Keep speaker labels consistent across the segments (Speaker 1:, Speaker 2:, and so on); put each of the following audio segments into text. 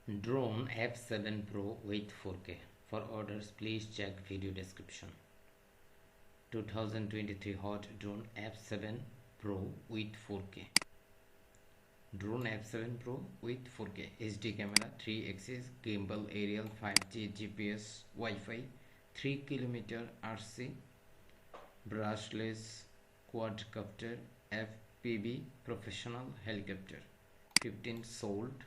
Speaker 1: Drone F7 Pro with 4K. For orders, please check video description. 2023 hot drone F7 Pro with 4K. Drone F7 Pro with 4K HD camera, 3 axis, gimbal, aerial, 5G, GPS, Wi-Fi, 3 km RC, brushless, quadcopter, FPV, professional, helicopter. 15 sold,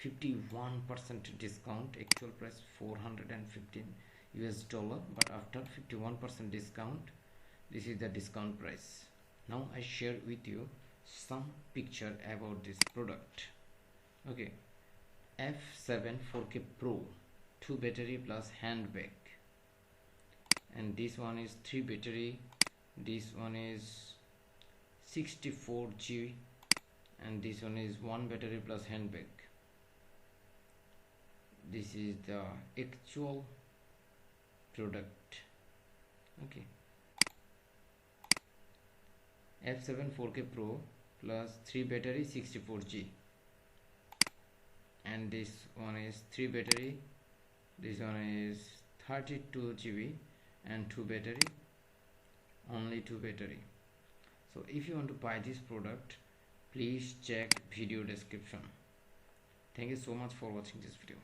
Speaker 1: 51% discount, actual price $415, but after 51% discount, this is the discount price. Now I share with you some picture about this product. Okay, F7 4K Pro, 2 battery plus hand bag, and this one is 3 battery, this one is 64G, and this one is 1 battery plus hand bag. This is the actual product. Okay, F7 4K Pro plus 3 battery, 64G, and this one is 3 battery, this one is 32GB, and 2 battery, only 2 battery. So if you want to buy this product, please check video description. Thank you so much for watching this video.